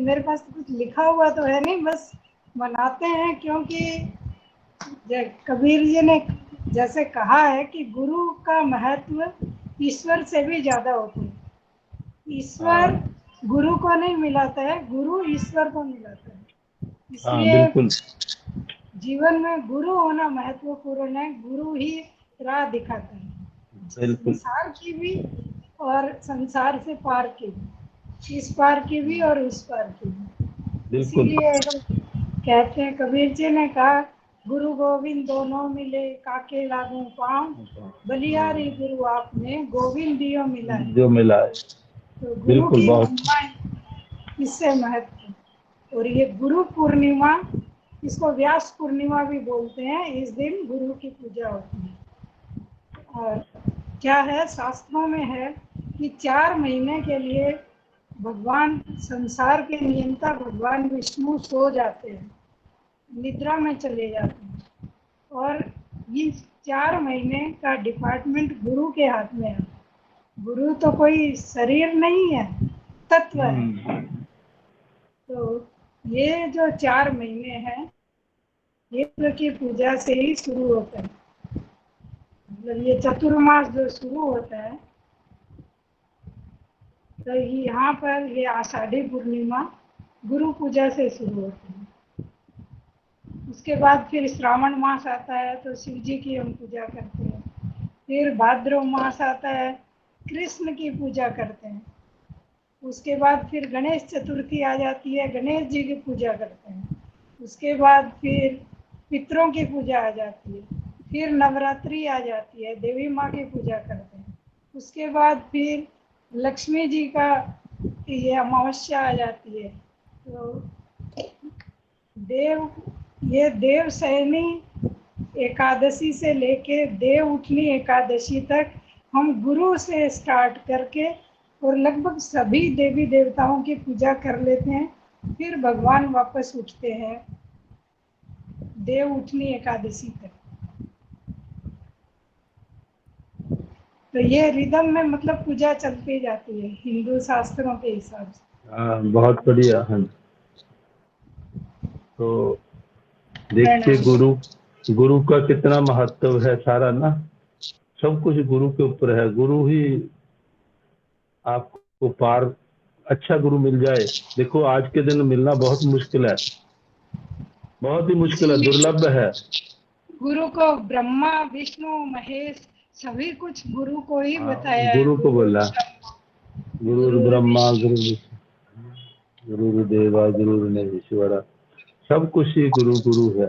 मेरे पास तो कुछ लिखा हुआ तो है नहीं, बस मनाते हैं क्योंकि कबीर जी ने जैसे कहा है कि गुरु का महत्व ईश्वर से भी ज्यादा होता है। ईश्वर गुरु को नहीं मिलाता है, गुरु ईश्वर को मिलाता है। हाँ इसलिए बिल्कुल जीवन में गुरु होना महत्वपूर्ण है। गुरु ही राह दिखाता है, बिल्कुल संसार की भी और संसार से पार की भी, इस पार की भी और उस पार की भी। बिल्कुल। इसीलिए कहते हैं, कबीर जी ने कहा, गुरु गोविंद दोनों मिले काके लागू पाँव, बलियारी गुरु आपने गोविंद दियो मिला है। जो मिला है तो गुरु बिल्कुल की बहुत। महिमा इससे महत्व। और ये गुरु पूर्णिमा, इसको व्यास पूर्णिमा भी बोलते हैं, इस दिन गुरु की पूजा होती है। और क्या है, शास्त्रों में है कि 4 महीने के लिए भगवान, संसार के नियंता भगवान विष्णु सो जाते हैं, निद्रा में चले जाते हैं, और इस 4 महीने का डिपार्टमेंट गुरु के हाथ में है। गुरु तो कोई शरीर नहीं है, तत्व है। तो ये जो 4 महीने हैं, ये गुरु की पूजा से ही शुरू होता है। मतलब ये चतुर्मास जो शुरू होता है, तो यहाँ पर ये आषाढ़ी पूर्णिमा गुरु पूजा से शुरू होती है। उसके बाद फिर श्रावण मास आता है, तो शिव जी की हम पूजा करते हैं। फिर भाद्रव मास आता है, कृष्ण की पूजा करते हैं। उसके बाद फिर गणेश चतुर्थी आ जाती है, गणेश जी की पूजा करते हैं। उसके बाद फिर पितरों की पूजा आ जाती है। फिर नवरात्रि आ जाती है, देवी माँ की पूजा करते हैं। उसके बाद फिर लक्ष्मी जी का ये अमावस्या आ जाती है। तो देव, ये देव सैनी एकादशी से लेके देव उठनी एकादशी तक हम गुरु से स्टार्ट करके और लगभग सभी देवी देवताओं की पूजा कर लेते हैं। फिर भगवान वापस उठते हैं देव उठनी एकादशी तक। तो ये रिदम में मतलब पूजा चलती जाती है हिंदू शास्त्रों के हिसाब से। हाँ बहुत बढ़िया। हाँ तो देखिए गुरु, गुरु का कितना महत्व है सारा ना, सब कुछ गुरु के ऊपर है। गुरु ही आपको पार, अच्छा गुरु मिल जाए, देखो आज के दिन मिलना बहुत मुश्किल है, बहुत ही मुश्किल है, दुर्लभ है। गुरु को ब्रह्मा विष्णु महेश सभी कुछ गुरु को ही बताया है। गुरु को बोला, गुरु ब्रह्मा गुरु गुरु देवा गुरु महेश्वरा, सब कुछ ही गुरु गुरु है।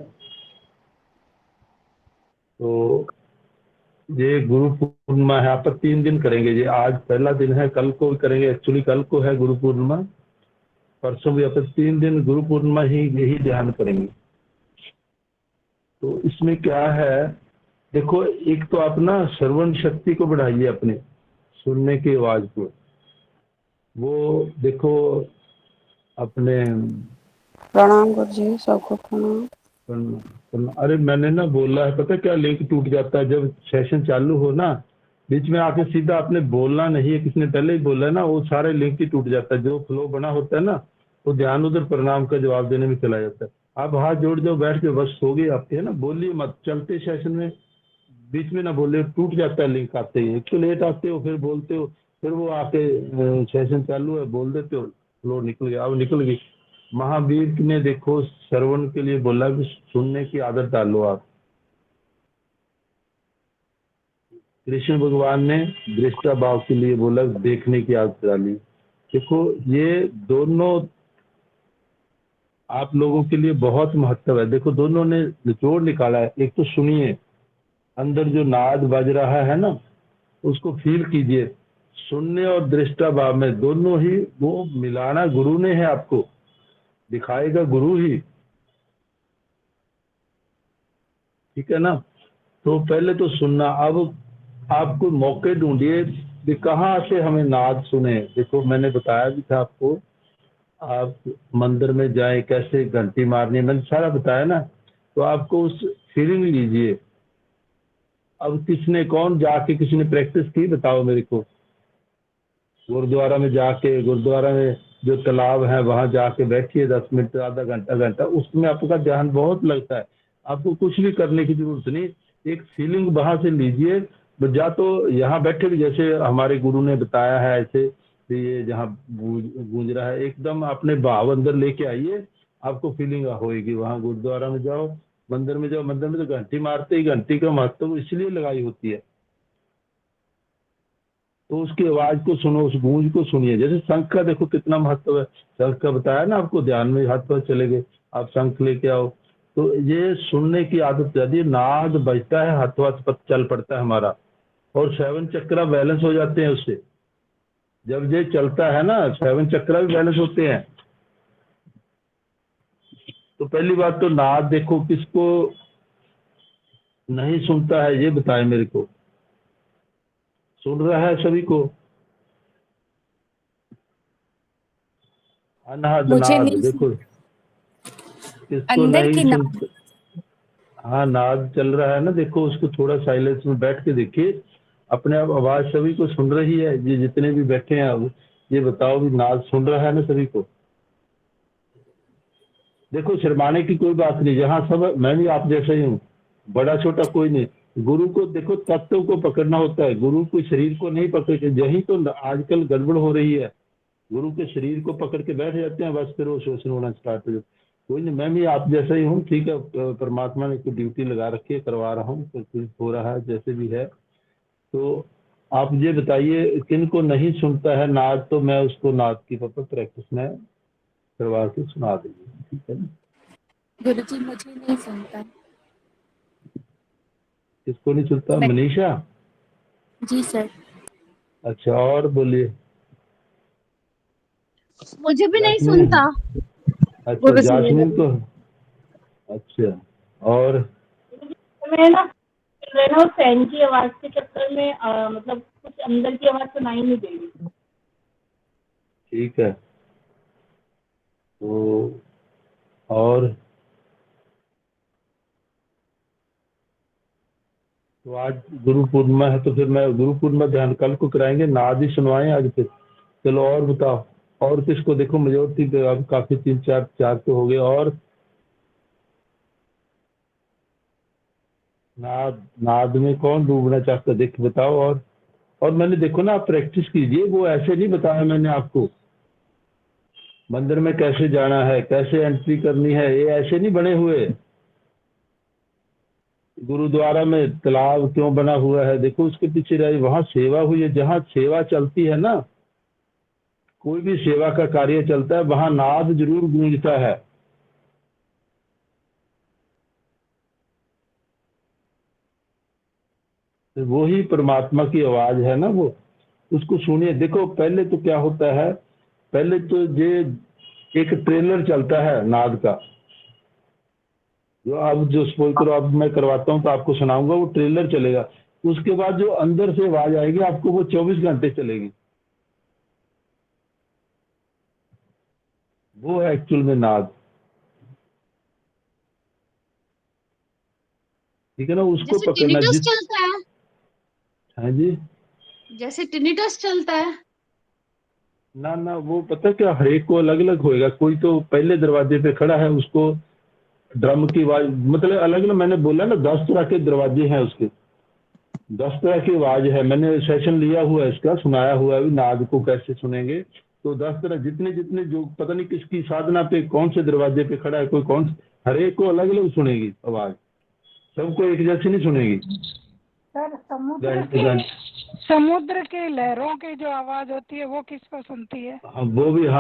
तो ये गुरु पूर्णिमा है, आप 3 दिन करेंगे। ये आज पहला दिन है, कल को भी करेंगे। एक्चुअली कल को है गुरु पूर्णिमा, परसों भी। अपन 3 दिन गुरु पूर्णिमा ही यही ध्यान करेंगे। तो इसमें क्या है, देखो एक तो आप ना श्रवण शक्ति को बढ़ाइए, अपने सुनने की आवाज को। वो देखो अपने, प्रणाम गुरु जी, सबको प्रणाम। अरे मैंने ना बोला है, पता है क्या, लिंक टूट जाता है जब सेशन चालू हो ना, बीच में आके सीधा आपने बोलना नहीं है, किसने पहले ही बोला है ना, वो सारे लिंक ही टूट जाता है। जो फ्लो बना होता है ना, वो ध्यान उधर प्रणाम का जवाब देने में चला जाता है। आप हाथ जोड़ जाओ, बैठ के बस हो गई आपके, है ना, बोलिए मत, चलते सेशन में बीच में ना बोले, टूट जाता है लिंक आते ही। एक तो लेट आते हो, फिर बोलते हो, फिर वो आके सेशन चालू है बोल देते हो, फ्लो निकल गया। अब निकल गई। महावीर ने देखो श्रवण के लिए बोला कि सुनने की आदत डालो आप। कृष्ण भगवान ने दृष्टा भाव के लिए बोला, देखने की आदत डाली। देखो ये दोनों आप लोगों के लिए बहुत महत्व है। देखो दोनों ने निचोड़ निकाला है। एक तो सुनिए, अंदर जो नाद बज रहा है ना, उसको फील कीजिए। सुनने और दृष्टा भाव में दोनों ही वो मिलाना गुरु ने है, आपको दिखाएगा गुरु ही, ठीक है ना। तो पहले तो सुनना। अब आपको मौके ढूंढिए कि कहाँ से हमें नाद सुने। देखो मैंने बताया भी था आपको, आप मंदिर में जाए, कैसे घंटी मारनी है, मैंने सारा बताया ना। तो आपको उस फीलिंग लीजिए। अब किसने, कौन जाके किसी ने प्रैक्टिस की, बताओ मेरे को। गुरुद्वारा में जाके, गुरुद्वारा में जो तालाब है वहां जाके बैठिए 10 मिनट, आधा घंटा घंटा, उसमें आपका ध्यान बहुत लगता है। आपको कुछ भी करने की जरूरत नहीं, एक फीलिंग वहां से लीजिए। या तो यहाँ बैठे भी, जैसे हमारे गुरु ने बताया है ऐसे, कि ये जहाँ गूंज रहा है, एकदम अपने भाव अंदर लेके आइए, आपको फीलिंग होएगी। वहां गुरुद्वारा में जाओ, मंदिर में जाओ, मंदिर में तो घंटी मारते ही, घंटी का महत्व इसलिए लगाई होती है, तो उसकी आवाज को सुनो, उस गूंज को सुनिए। जैसे शंख का देखो कितना महत्व है, शंख का बताया ना आपको, ध्यान में हाथ पर चले गए, आप शंख लेके आओ। तो ये सुनने की आदत, यदि नाद बजता है हाथों हाथ पर चल पड़ता है हमारा, और 7 चक्रा बैलेंस हो जाते हैं उससे। जब ये चलता है ना, 7 चक्रा भी बैलेंस होते हैं। तो पहली बात तो नाद देखो, किसको नहीं सुनता है ये बताए मेरे को, सुन रहा है सभी को? अनाद मुझे नाद नहीं देखो, किसको अंदर नहीं की नाम। सुनता। हाँ, नाद चल रहा है ना, देखो उसको थोड़ा साइलेंस में बैठ के देखिए, अपने आप आवाज सभी को सुन रही है। ये जितने भी बैठे हैं, अब ये बताओ भी नाद सुन रहा है ना सभी को? देखो शर्माने की कोई बात नहीं, जहाँ सब, मैं भी आप जैसा ही हूँ, बड़ा छोटा कोई नहीं। गुरु को देखो, तत्व को पकड़ना होता है, गुरु को शरीर को नहीं पकड़ के। यही तो आजकल गड़बड़ हो रही है, गुरु के शरीर को पकड़ के बैठ जाते हैं, बस फिर वो शोषण होना स्टार्ट हो जाता है। कोई नहीं, मैं भी आप जैसा ही हूँ, ठीक है। परमात्मा ने कोई ड्यूटी लगा रखी है, करवा रहा हूँ, तो कुछ हो रहा है जैसे भी है। तो आप ये बताइए, किन को नहीं सुनता है नाद, तो मैं उसको नाद की प्रैक्टिस में करवा के सुना देंगे, ठीक है ना? गुरुजी मुझे नहीं सुनता। किसको नहीं सुनता? मैं मनीषा? जी सर। अच्छा, और बोलिए। मुझे भी नहीं जासमीन? सुनता। अच्छा, गुरु जी जासमीन को। अच्छा, और मैं ना फैन की आवाज के चक्कर में मतलब कुछ अंदर की आवाज सुनाई नहीं दे रही। ठीक है। तो और तो आज गुरु पूर्णिमा है, तो फिर मैं गुरु पूर्णिमा ध्यान कल को कराएंगे, नाद ही सुनवाएं आज फिर। चलो और बताओ, और किसको? देखो मेजोरिटी पे अब काफी, 3 4 तो हो गए। और नाद, नाद में कौन डूबना चाहता, देख बताओ। और मैंने देखो ना, आप प्रैक्टिस कीजिए, वो ऐसे नहीं बताया मैंने आपको, मंदिर में कैसे जाना है, कैसे एंट्री करनी है, ये ऐसे नहीं बने हुए। गुरुद्वारा में तालाब क्यों बना हुआ है, देखो उसके पीछे रही, वहां सेवा हुई है। जहाँ सेवा चलती है ना, कोई भी सेवा का कार्य चलता है, वहां नाद जरूर गूंजता है। तो वो ही परमात्मा की आवाज है ना वो, उसको सुनिए। देखो पहले तो क्या होता है, पहले तो ये एक ट्रेलर चलता है नाद का, जो अब जो सपोज करो, अब मैं करवाता हूँ तो आपको सुनाऊंगा, वो ट्रेलर चलेगा। उसके बाद जो अंदर से आवाज आएगी आपको, वो 24 घंटे चलेगी। वो है एक्चुअल में नाद, ठीक है ना? उसको जैसे पकड़ना टिनिटस जिस। चलता है, हाँ जी। जैसे टिनिटस चलता है। ना ना, वो पता क्या, हर एक को अलग अलग होएगा। कोई तो पहले दरवाजे पे खड़ा है, उसको ड्रम की आवाज, मतलब अलग अलग, मैंने बोला ना 10 तरह के दरवाजे हैं उसके, 10 तरह की आवाज है। मैंने सेशन लिया हुआ है इसका, सुनाया हुआ है भी नाद को कैसे सुनेंगे। तो 10 तरह, जितने जितने, जो पता नहीं किसकी साधना पे कौन से दरवाजे पे खड़ा है, कोई कौन, हर एक को अलग अलग सुनेगी आवाज, सबको एक जैसी नहीं सुनेगी। सर घंट समुद्र के लहरों की जो आवाज होती है वो किसको सुनती है? हाँ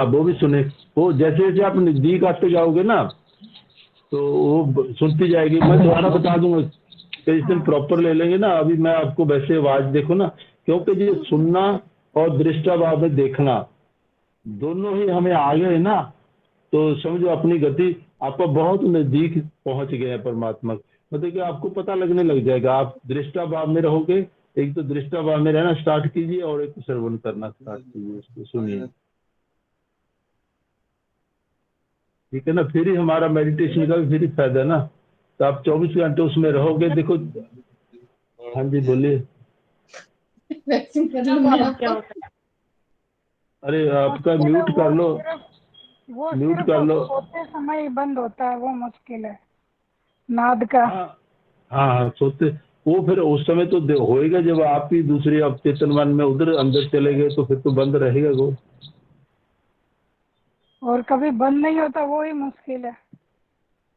वो भी सुने। वो जैसे जैसे आप नजदीक आते जाओगे ना, तो वो सुनती जाएगी। मैं दोबारा बता दूंगा, इस दिन प्रॉपर ले लेंगे ना। अभी मैं आपको वैसे आवाज देखो ना, क्योंकि ये सुनना और दृष्टाभाव में देखना दोनों ही हमें आ गए ना, तो समझो अपनी गति, आपको बहुत नजदीक पहुंच गए हैं परमात्मा। मतलब कि आपको पता लगने लग जाएगा, आप दृष्टाभाव में रहोगे। एक तो दृष्टाभाव में रहना स्टार्ट कीजिए, और एक श्रवण करना स्टार्ट कीजिए, उसको सुनिए, ठीक है ना? फिर ही हमारा मेडिटेशन का भी फिर ही फायदा है ना। तो आप 24 घंटे उसमें रहोगे, देखो। हाँ जी, बोलिए। वैक्सीन करना क्या होता है? अरे वो आपका सिर्फ म्यूट कर लो, वो म्यूट सिर्फ कर लो। सोते समय ही बंद होता है, वो मुश्किल है नाद का। हाँ हाँ हाँ, सोते वो फिर उस समय तो होएगा जब आप ही दूसरी आप चेतन मन में उधर अंदर चले गए तो फिर तो बंद रहेगा वो। और कभी बंद नहीं होता, वो ही मुश्किल है।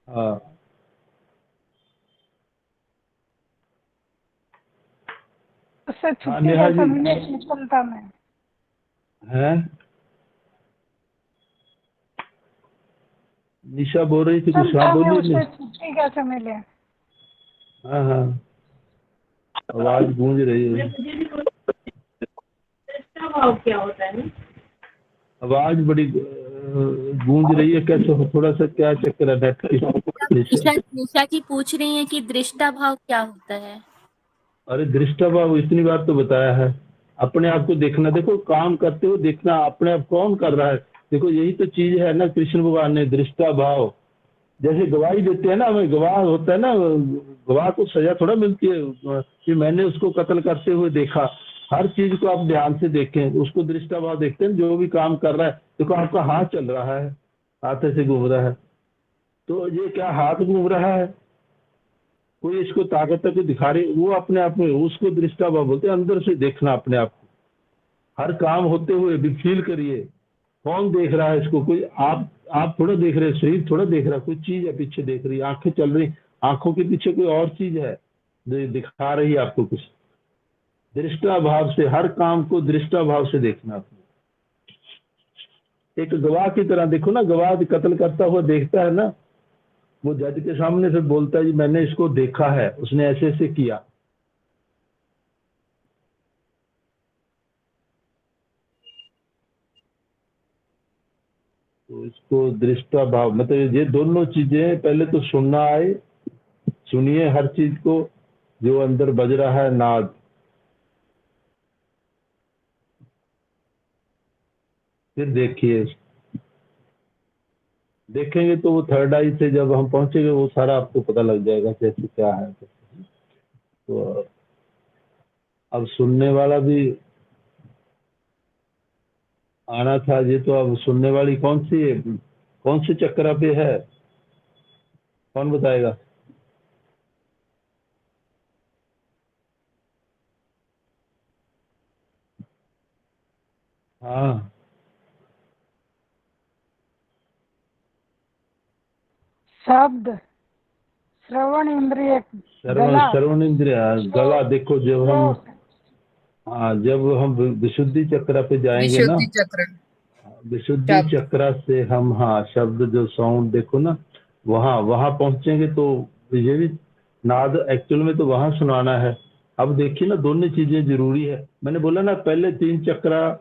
हाँ उससे हाँ छुट्टी नेहा कैसे जी मिले शीतलता में? है, निशा बोल रही थी कुछ, हाँ शीतलता में बोलिए उससे छुट्टी कैसे मिले? हाँ हाँ, आवाज गूंज रही है। मुझे भी दृष्टा भाव क्या होता है ना? आवाज बड़ी गूंज रही है, कैसे थोड़ा सा क्या चक्कर है नेट की? निशा, निशा निशा जी पूछ रही हैं कि दृष्टा भाव क्या होता है। अरे दृष्टा भाव इतनी बार तो बताया है, अपने आप को देखना। देखो काम करते हो देखना अपने आप कौन कर रहा है, देखो यही तो चीज है ना। कृष्ण भगवान ने दृष्टा भाव, जैसे गवाही देते हैं ना, हमें गवाह होता है ना, गवाह को सजा थोड़ा मिलती है कि मैंने उसको कत्ल करते हुए देखा। हर चीज को आप ध्यान से देखें, उसको दृष्टा भाव देखते हैं। जो भी काम कर रहा है, देखो आपका हाथ चल रहा है, हाथ ऐसे घूम रहा है, तो ये क्या हाथ घूम रहा है, कोई इसको ताकत तक दिखा रही, वो अपने आप में उसको दृष्टा भाव बोलते हैं। अंदर से देखना अपने आप को, हर काम होते हुए भी फील करिए कौन देख रहा है इसको। कोई आप थोड़ा देख रहे हैं, शरीर थोड़ा देख रहा है, कोई चीज है पीछे देख रही है, आंखें चल रही, आंखों के पीछे कोई और चीज है जो दिखा रही है आपको कुछ। दृष्टा भाव से हर काम को दृष्टा भाव से देखना आपको। एक गवाह की तरह देखो ना, गवाह कत्ल करता हुआ देखता है ना, वो जज के सामने फिर बोलता है जी मैंने इसको देखा है, उसने ऐसे ऐसे किया। तो इसको दृष्टा भाव मतलब ये दोनों चीजें, पहले तो सुनना आए, सुनिए हर चीज को जो अंदर बज रहा है नाद, फिर देखिए, देखेंगे तो वो थर्ड आई से जब हम पहुंचेंगे वो सारा आपको पता लग जाएगा कैसे क्या है। तो अब सुनने वाला भी आना था, ये तो अब सुनने वाली कौन सी है, कौन से चक्रा पे है, कौन बताएगा? हाँ शब्द, श्रवण इंद्रिय, श्रवण, गला, श्रवण इंद्रिय, गला। देखो जब हम, श्रोत। हाँ जब हम विशुद्धि चक्रा पे जाएंगे ना, विशुद्धि चक्र विशुद्धि शब्द। चक्रा से हम, हाँ शब्द जो साउंड देखो ना, वहाँ वहाँ पहुंचेंगे तो ये भी नाद एक्चुअल में तो वहाँ सुनाना है। अब देखिए ना, दोनों चीजें जरूरी है। मैंने बोला ना पहले तीन चक्रा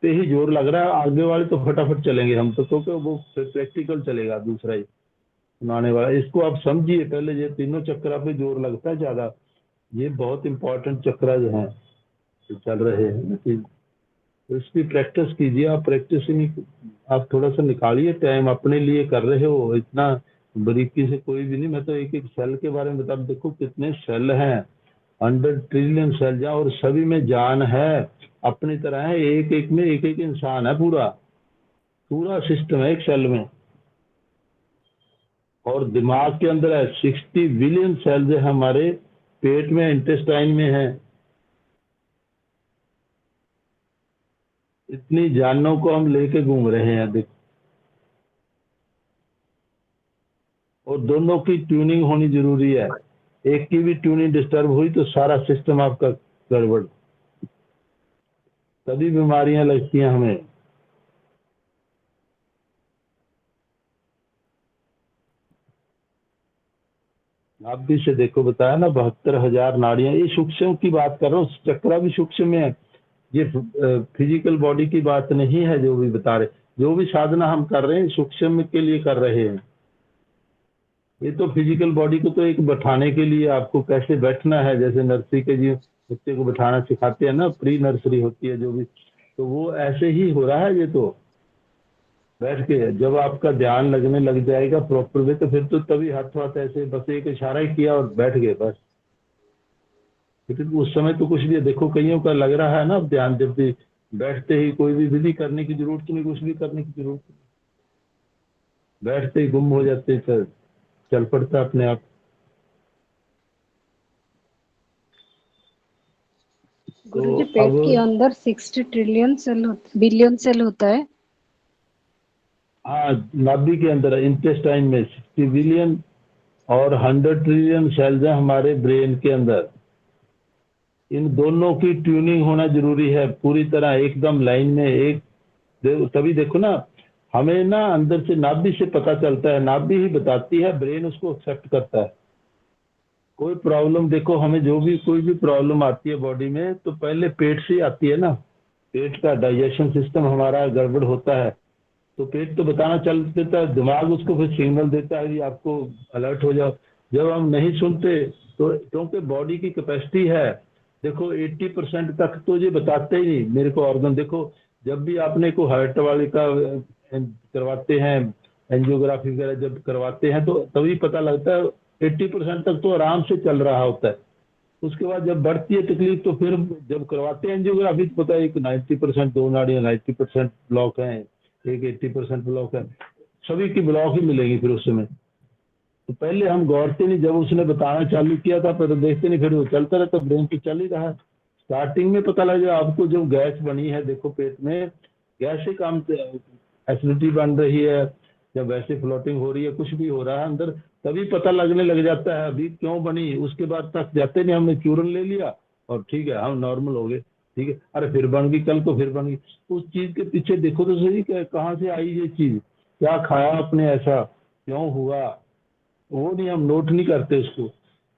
पे ही जोर लग रहा है, आगे वाले तो फटाफट चलेंगे हम तो, क्योंकि वो प्रैक्टिकल चलेगा दूसरा ही सुनाने वाला। इसको आप समझिए, पहले ये तीनों चक्रा पे जोर लगता है ज्यादा, ये बहुत इंपॉर्टेंट चक्रा जो है जो चल रहे हैं ना, कि तो इसकी प्रैक्टिस कीजिए। आप प्रैक्टिस ही नहीं, आप थोड़ा सा निकालिए टाइम अपने लिए, कर रहे हो इतना बारीकी से कोई भी नहीं। मैं तो एक एक सेल के बारे में बता, देखो कितने सेल हैं, 100 ट्रिलियन सेल जहाँ, और सभी में जान है, अपनी तरह है, एक एक में एक एक इंसान है, पूरा पूरा सिस्टम है एक सेल में। और दिमाग के अंदर है 60 बिलियन सेल्स है हमारे पेट में, इंटेस्टाइन में है। इतनी जानों को हम लेके घूम रहे हैं देखो, और दोनों की ट्यूनिंग होनी जरूरी है। एक की भी ट्यूनिंग डिस्टर्ब हुई तो सारा सिस्टम आपका गड़बड़, तभी बीमारियां लगती हैं हमें। आप भी से देखो, बताया ना 72,000 नाड़ियां, ये सूक्ष्म की बात कर रहा हूँ, चक्रा भी सूक्ष्म में है। ये फिजिकल बॉडी की बात नहीं है जो भी बता रहे, जो भी साधना हम कर रहे हैं सूक्ष्म के लिए कर रहे हैं। ये तो फिजिकल बॉडी को तो एक बैठाने के लिए, आपको कैसे बैठना है, जैसे नर्सरी के जी बच्चे को बैठाना सिखाते हैं ना, प्री नर्सरी होती है जो भी, तो वो ऐसे ही हो रहा है। ये तो बैठ के जब आपका ध्यान लगने लग जाएगा प्रॉपर वे, तो फिर तो तभी हाथ हाथ ऐसे बस एक इशारा ही किया और बैठ गए बस। लेकिन उस समय तो कुछ भी, देखो कईयों का लग रहा है ना ध्यान, जब भी बैठते ही कोई भी विधि करने की जरूरत नहीं, कुछ भी करने की जरूरत नहीं, बैठते ही गुम हो जाते, चल पड़ता अपने आप। गुरुजी तो पेट अब के अंदर 60 ट्रिलियन बिलियन सेल होता है। हाँ, नाभि के अंदर इंटेस्टाइन में 60 बिलियन और 100 ट्रिलियन सेल्स हैं हमारे ब्रेन के अंदर। इन दोनों की ट्यूनिंग होना जरूरी है पूरी तरह एकदम लाइन में एक। तभी देखो ना, हमें ना अंदर से नाभि से पता चलता है, नाभि ही बताती है, ब्रेन उसको एक्सेप्ट करता है। कोई प्रॉब्लम देखो, हमें जो भी कोई भी प्रॉब्लम आती है बॉडी में तो पहले पेट से ही आती है ना। पेट का डाइजेशन सिस्टम हमारा गड़बड़ होता है तो पेट तो बताना चल देता है, दिमाग उसको फिर सिग्नल देता है कि आपको अलर्ट हो जाओ। जब हम नहीं सुनते तो क्योंकि बॉडी की कैपेसिटी है, देखो 80% तक तो ये बताते ही नहीं मेरे को ऑर्गन। देखो जब भी आपने को हार्ट वाले का करवाते हैं, एंजियोग्राफी वगैरह जब करवाते हैं तो तभी पता लगता है 80% तक तो आराम से चल रहा होता है। उसके बाद जब बढ़ती है तकलीफ तो फिर जब करवाते हैं एंजियोग्राफी तो पता है एक 90% दो नाड़ियाँ 90% ब्लॉक हैं, एक 80% ब्लॉक है, सभी की ब्लॉक ही मिलेगी फिर उस समय। तो पहले हम गौर से नहीं, जब उसने बताना चालू किया था पर देखते नहीं, फिर वो चलता रहता, ब्रेन तो चल ही रहा है। स्टार्टिंग में पता लग जाए आपको, जब गैस बनी है देखो पेट में, गैस से काम, एसिडिटी बन रही है या वैसे फ्लोटिंग हो रही है, कुछ भी हो रहा है अंदर, तभी पता लगने लग जाता है अभी क्यों बनी। उसके बाद तक जाते नहीं, हमने चूरन ले लिया और ठीक है हम नॉर्मल हो गए, ठीक है, अरे फिर बन गई, कल को फिर बन गई। उस चीज के पीछे देखो तो सही कहाँ से आई ये चीज, क्या खाया आपने, ऐसा क्यों हुआ, वो नहीं, हम नोट नहीं करते उसको।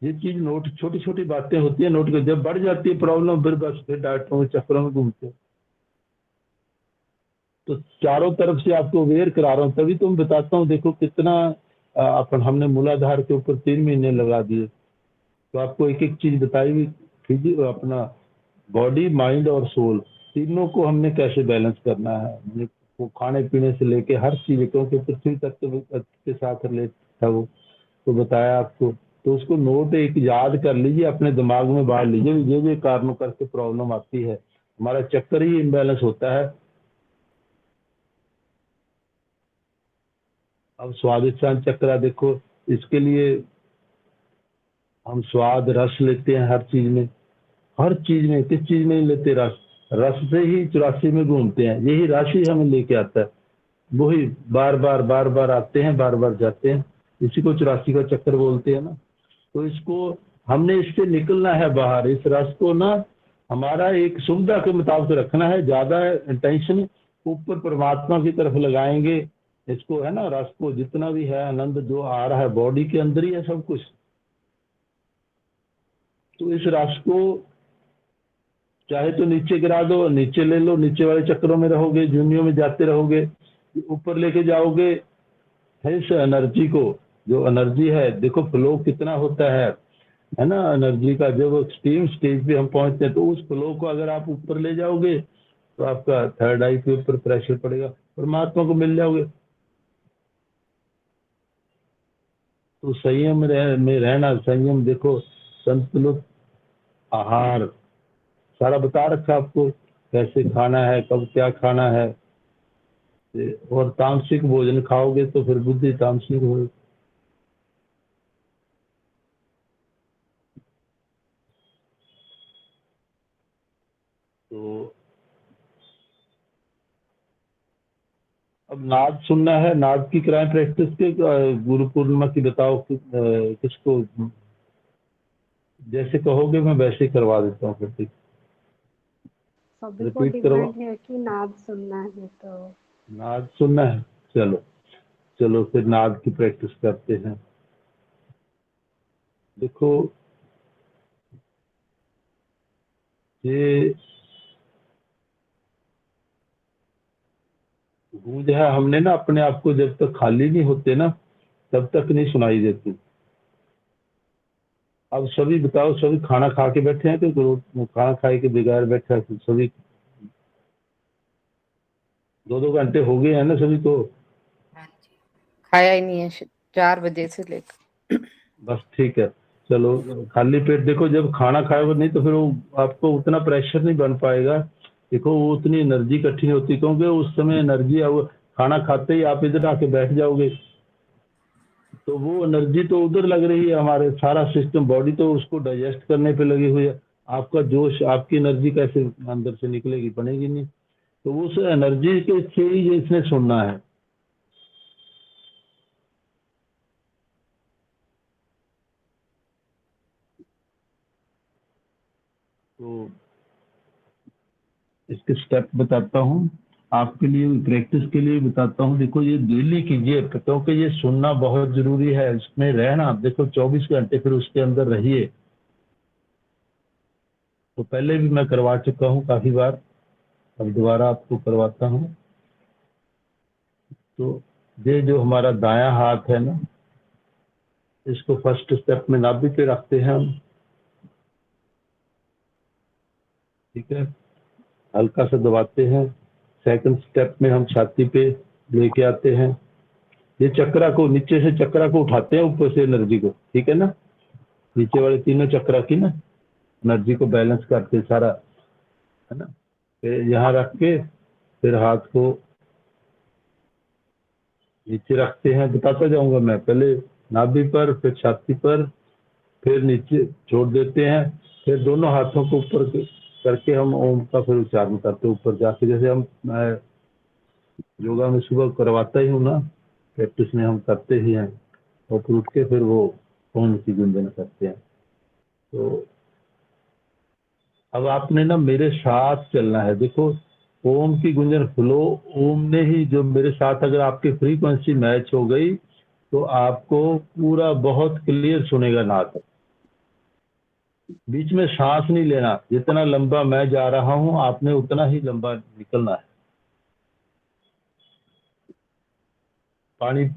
ये चीज नोट, छोटी छोटी बातें होती है नोट कर, जब बढ़ जाती है प्रॉब्लम फिर बस फिर डॉक्टरों के चक्करों में घूमते हैं। तो चारों तरफ से आपको अवेयर करा रहा हूँ, तभी तो मैं बताता हूँ। देखो कितना अपन हमने मूलाधार के ऊपर 3 महीने लगा दिए, तो आपको एक एक चीज बताई हुई, फिजिक अपना बॉडी माइंड और सोल तीनों को हमने कैसे बैलेंस करना है। वो खाने पीने से लेके हर चीज, क्योंकि पृथ्वी तत्व के साथ रिलेट था वो, तो बताया आपको। तो उसको नोट एक याद कर लीजिए, अपने दिमाग में बांट लीजिए, ये कारणों करके प्रॉब्लम आती है, हमारा चक्कर ही इम्बैलेंस होता है। अब स्वादिष्टान चक्र है, देखो इसके लिए हम स्वाद रस लेते हैं हर चीज में, हर चीज में, किस चीज में नहीं लेते रस, रस से ही 84 में घूमते हैं, यही राशि हमें लेके आता है, वही बार बार आते हैं बार बार जाते हैं, इसी को 84 का चक्कर बोलते हैं ना। तो इसको हमने इससे निकलना है बाहर, इस रस को ना हमारा एक सुविधा के मुताबिक रखना है, ज्यादा टेंशन ऊपर परमात्मा की तरफ लगाएंगे इसको, है ना, रस को, जितना भी है आनंद जो आ रहा है बॉडी के अंदर ही है सब कुछ। तो इस रस को चाहे तो नीचे गिरा दो, नीचे ले लो, नीचे वाले चक्रों में रहोगे, जूनियों में जाते रहोगे, ऊपर लेके जाओगे है इस एनर्जी को। जो एनर्जी है देखो फ्लो कितना होता है ना, एनर्जी का जब एक्सट्रीम स्टेज पे हम पहुंचते हैं तो उस फ्लो को अगर आप ऊपर ले जाओगे तो आपका थर्ड आई के ऊपर प्रेशर पड़ेगा, परमात्मा को मिल जाओगे। तो संयम में रहना, संयम देखो, संतुलित आहार सारा बता रखा आपको, कैसे खाना है, कब क्या खाना है। और तामसिक भोजन खाओगे तो फिर बुद्धि तामसिक होगी। तो अब नाद सुनना है, नाद की कराएं प्रैक्टिस के, गुरु पूर्णिमा की बताओ किसको, जैसे कहोगे मैं वैसे ही करवा देता हूँ फिर, ठीक, सभी को रिपीट करो। डिमांड है कि नाद सुनना है, तो नाद सुनना है, चलो चलो फिर नाद की प्रैक्टिस करते हैं। देखो ये गूंज है, हमने ना अपने आप को जब तक खाली नहीं होते ना तब तक नहीं सुनाई देती। अब सभी बताओ, सभी खाना खा के बैठे हैं कि खाना खाए के बगैर बैठे हैं सभी? 2-2 घंटे हो गए हैं ना सभी को। हाँ जी, खाया ही नहीं है 4 बजे से लेकर। बस ठीक है, चलो खाली पेट देखो, जब खाना खाओगे नहीं तो फिर वो आपको उतना प्रेशर नहीं बन पाएगा देखो वो उतनी एनर्जी इकट्ठी नहीं होती, क्योंकि उस समय एनर्जी, खाना खाते ही आप इधर आके बैठ जाओगे तो वो एनर्जी तो उधर लग रही है, हमारे सारा सिस्टम बॉडी तो उसको डाइजेस्ट करने पे लगी हुई है। आपका जोश, आपकी एनर्जी कैसे अंदर से निकलेगी, बनेगी नहीं। तो उस एनर्जी के से ही इसने सुनना है। तो इसके स्टेप बताता हूँ आपके लिए, प्रैक्टिस के लिए बताता हूँ। देखो ये डेली कीजिए, क्योंकि ये सुनना बहुत जरूरी है, इसमें रहना। देखो 24 घंटे फिर उसके अंदर रहिए। तो पहले भी मैं करवा चुका हूँ काफी बार, अब दोबारा आपको करवाता हूँ। तो ये जो हमारा दायां हाथ है ना, इसको फर्स्ट स्टेप में नाभि पे रखते हैं हम, ठीक है, हल्का सा दबाते हैं। सेकंड स्टेप में हम छाती पे लेके आते हैं, ये चक्रा को नीचे से, चक्रा को उठाते हैं ऊपर से एनर्जी को, ठीक है ना, नीचे वाले तीनों चक्रा की ना एनर्जी को बैलेंस करते हैं सारा, है ना। फिर यहाँ रख के फिर हाथ को नीचे रखते हैं, बताता जाऊंगा मैं, पहले नाभि पर, फिर छाती पर, फिर नीचे छोड़ देते हैं। फिर दोनों हाथों को ऊपर करके हम ओम का फिर उच्चारण करते हैं ऊपर जाके, जैसे हम मैं योगा में सुबह करवाता ही हूँ ना, प्रैक्टिस में हम करते ही हैं। और फिर उठ के फिर वो ओम की गुंजन करते हैं। तो अब आपने ना मेरे साथ चलना है। देखो ओम की गुंजन फ्लो, ओम ने ही जो मेरे साथ, अगर आपकी फ्रीक्वेंसी मैच हो गई तो आपको पूरा बहुत क्लियर सुनेगा नाद। बीच में सांस नहीं लेना, जितना लंबा मैं जा रहा हूं आपने उतना ही लंबा निकलना है। पानी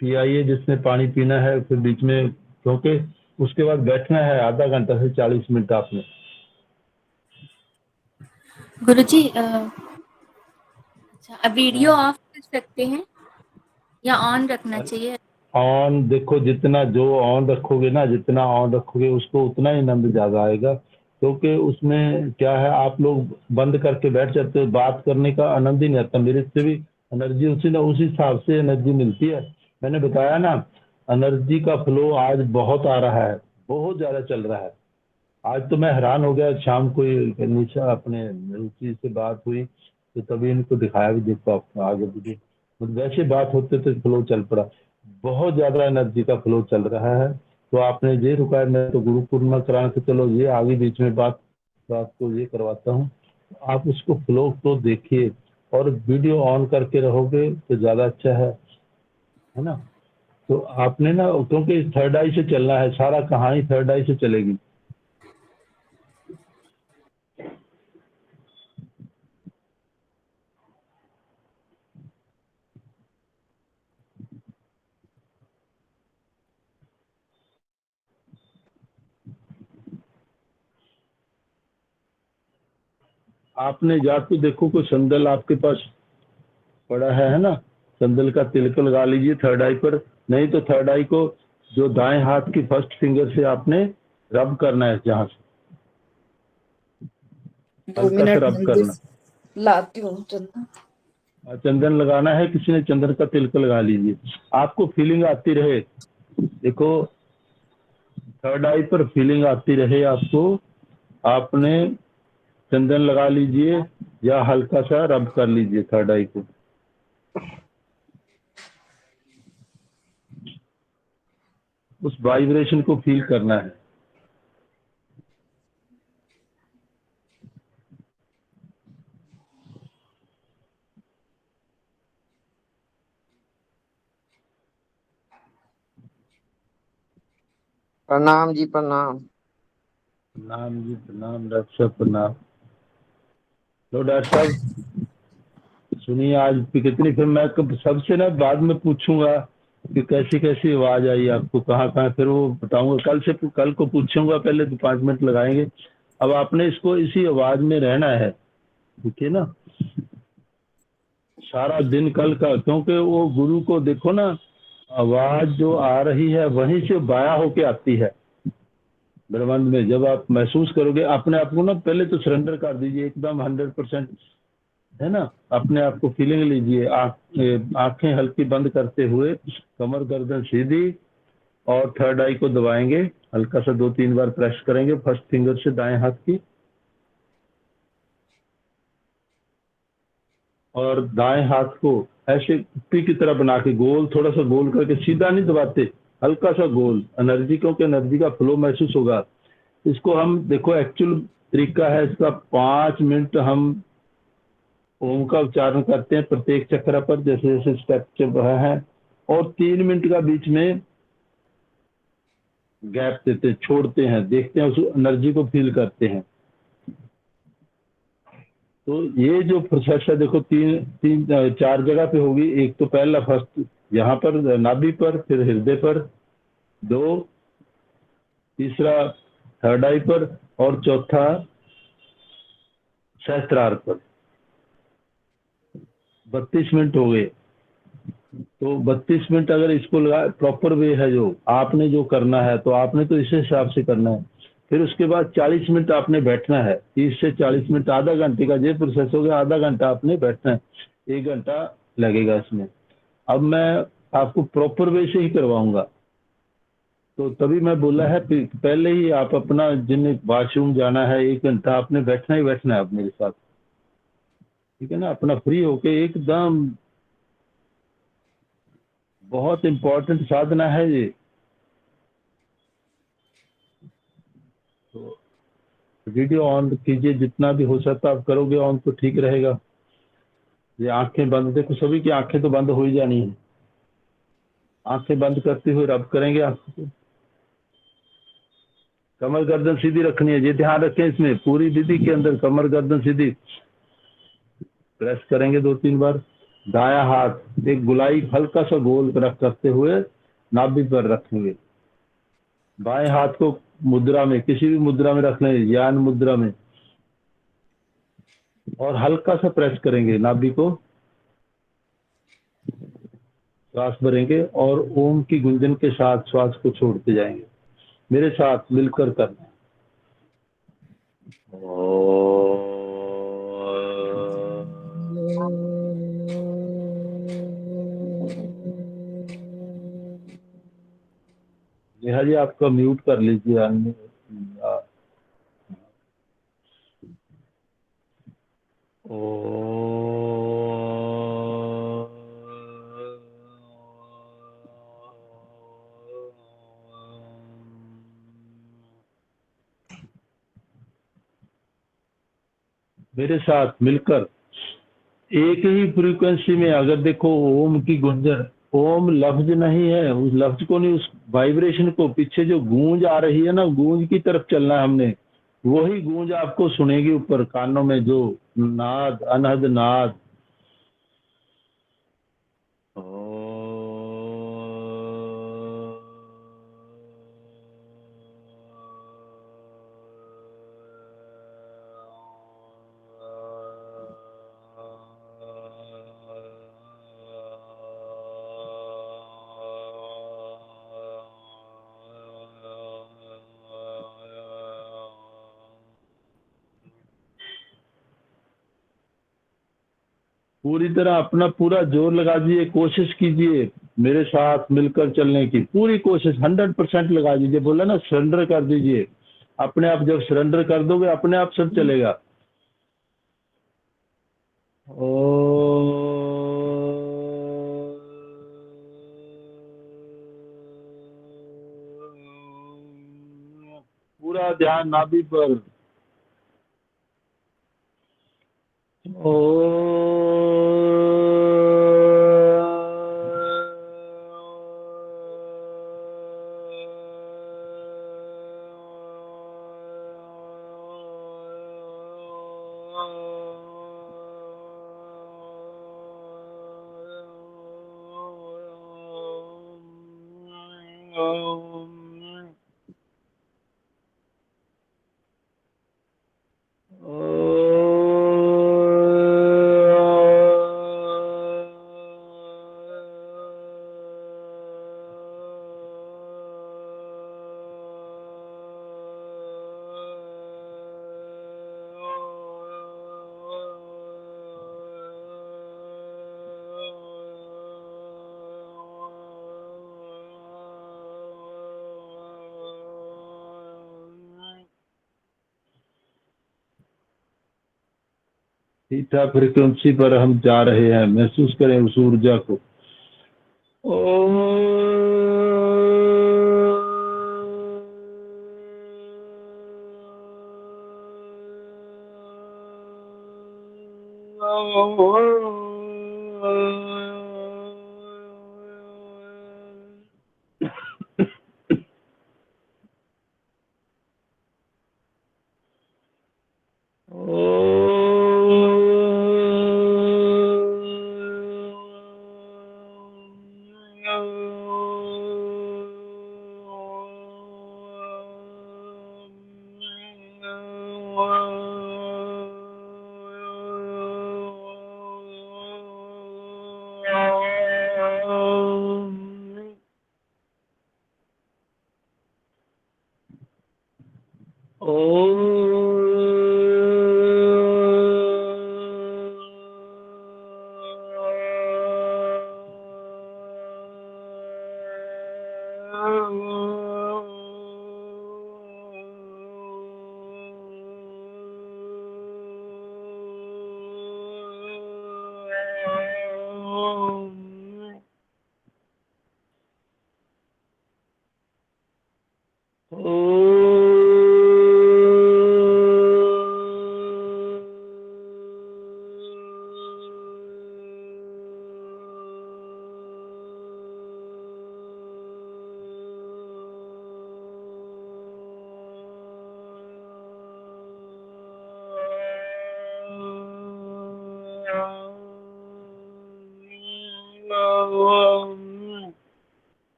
पियाइए जिसने पानी पीना है, फिर बीच में, क्योंकि उसके बाद बैठना है आधा घंटा से 40 मिनट आपने। गुरुजी अच्छा, वीडियो हाँ, ऑफ कर सकते हैं या ऑन रखना चाहिए? ऑन, देखो जितना जो ऑन रखोगे ना, जितना ऑन रखोगे उसको उतना ही आनंद ज्यादा आएगा। क्योंकि उसमें क्या है, आप लोग बंद करके बैठ जाते हो, बात करने का आनंद ही नहीं आता। मेरे से भी एनर्जी उसी हिसाब से एनर्जी मिलती है। मैंने बताया ना, एनर्जी का फ्लो आज बहुत आ रहा है, बहुत ज्यादा चल रहा है। आज तो मैं हैरान हो गया, शाम को ये निशा अपने रुचि से बात हुई तो तभी इनको दिखाया भी, देखो आप आगे भी मतलब वैसे बात होते तो फ्लो चल पड़ा। बहुत ज्यादा एनर्जी का फ्लो चल रहा है। तो आपने ये रुका है, मैं तो गुरु पूर्णिमा कराने से, चलो ये आगे बीच में बात, तो आपको ये करवाता हूँ। आप उसको फ्लो तो देखिए, और वीडियो ऑन करके रहोगे तो ज्यादा अच्छा है ना। तो आपने ना, क्योंकि थर्ड आई से चलना है, सारा कहानी थर्ड आई से चलेगी। आपने या तो देखो कोई संदल आपके पास पड़ा है ना, संदल का तिलक लगा लीजिए थर्ड आई पर। नहीं तो थर्ड आई को जो दाएं हाथ की फर्स्ट फिंगर से आपने रब करना है, जहां से 2 हल्का सा मिनट रब मंदिर करना। लाती हूँ चंदन। चंदन लगाना है, किसी ने चंदन का तिलक लगा लीजिए, आपको फीलिंग आती रहे। देखो थर्ड आई पर फीलिंग आती रहे आपको, आपने चंदन लगा लीजिए या हल्का सा रब कर लीजिए थर्ड आई को। उस वाइब्रेशन को फील करना है। प्रणाम जी, प्रणाम। प्रणाम जी, प्रणाम डॉक्टर साहब, प्रणाम। तो डॉक्टर साहब सुनिए, आज कितनी, फिर मैं सबसे ना बाद में पूछूंगा कि कैसी कैसी आवाज आई आपको, कहाँ कहाँ, फिर वो बताऊंगा। कल को पूछूंगा, पहले तो 5 मिनट लगाएंगे। अब आपने इसको इसी आवाज में रहना है, ठीक है ना, सारा दिन कल का। क्योंकि वो गुरु को देखो ना, आवाज जो आ रही है वहीं से बाया होके आती है। ब्रह्मांड में जब आप महसूस करोगे अपने आप को ना, पहले तो सरेंडर कर दीजिए एकदम 100%, है ना। अपने आप को फीलिंग लीजिए, आंखें हल्की बंद करते हुए, कमर गर्दन सीधी, और थर्ड आई को दबाएंगे, हल्का सा 2-3 बार प्रेस करेंगे फर्स्ट फिंगर से दाएं हाथ की, और दाएं हाथ को ऐसे पी की तरह बना के गोल, थोड़ा सा गोल करके, सीधा नहीं दबाते, हल्का सा गोल, एनर्जी, क्योंकि एनर्जी का फ्लो महसूस होगा। इसको हम देखो, एक्चुअल तरीका है इसका, 5 मिनट हम ओम का उच्चारण करते हैं प्रत्येक चक्र पर, जैसे जैसे स्टेप चल रहा है, और 3 मिनट का बीच में गैप देते, छोड़ते हैं, देखते हैं, उस एनर्जी को फील करते हैं। तो ये जो प्रोसेस है देखो, 4 जगह पे होगी। एक तो पहला फर्स्ट यहाँ पर नाभि पर, फिर हृदय पर, 2, तीसरा थर्ड आई पर, और चौथा सहस्त्रार पर। 32 मिनट हो गए। तो 32 मिनट अगर इसको लगा, प्रॉपर वे है जो आपने जो करना है, तो आपने तो इस हिसाब से करना है। फिर उसके बाद 40 मिनट आपने बैठना है, 30 से 40 मिनट, आधा घंटे का ये प्रोसेस हो गया, आधा घंटा आपने बैठना है, 1 घंटा लगेगा इसमें। अब मैं आपको प्रॉपर वे से ही करवाऊंगा, तो तभी मैं बोला है पहले ही आप अपना, जिन्हें वॉशरूम जाना है, 1 घंटा आपने बैठना ही बैठना है आप मेरे साथ, ठीक है ना। अपना फ्री होके एकदम, बहुत इंपॉर्टेंट साधना है ये। तो वीडियो ऑन कीजिए, जितना भी हो सकता आप करोगे ऑन तो ठीक रहेगा। ये आंखें बंद, देखो सभी की आंखें तो बंद हो ही जानी है। आंखें बंद करते हुए रब करेंगे आंखों को, कमर गर्दन सीधी रखनी है, ये ध्यान रखें इसमें, पूरी विधि के अंदर कमर गर्दन सीधी। प्रेस करेंगे 2-3 बार। दाया हाथ एक गुलाई हल्का सा गोल रख करते हुए नाभि पर रखेंगे। बाएं हाथ को मुद्रा में, किसी भी मुद्रा में रख लें, ज्ञान मुद्रा में, और हल्का सा प्रेस करेंगे नाभि को, श्वास भरेंगे और ओम की गुंजन के साथ श्वास को छोड़ते जाएंगे। मेरे साथ मिलकर करना है। नेहा जी आपका म्यूट कर लीजिए, अन्य मेरे साथ मिलकर एक ही फ्रीक्वेंसी में, अगर देखो ओम की गुंजन, ओम लफ्ज नहीं है, उस लफ्ज को नहीं, उस वाइब्रेशन को, पीछे जो गूंज आ रही है ना, गूंज की तरफ चलना है हमने। वही गूंज आपको सुनेगी ऊपर कानों में, जो नाद, अनहद नाद। पूरी तरह अपना पूरा जोर लगा दीजिए, कोशिश कीजिए मेरे साथ मिलकर चलने की, पूरी कोशिश 100% लगा दीजिए। बोला ना, सरेंडर कर दीजिए अपने आप। जब सरेंडर कर दोगे अपने आप सब चलेगा। पूरा ध्यान नाभि पर। थीटा फ्रीक्वेंसी पर हम जा रहे हैं, महसूस करें उस ऊर्जा को।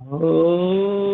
Oh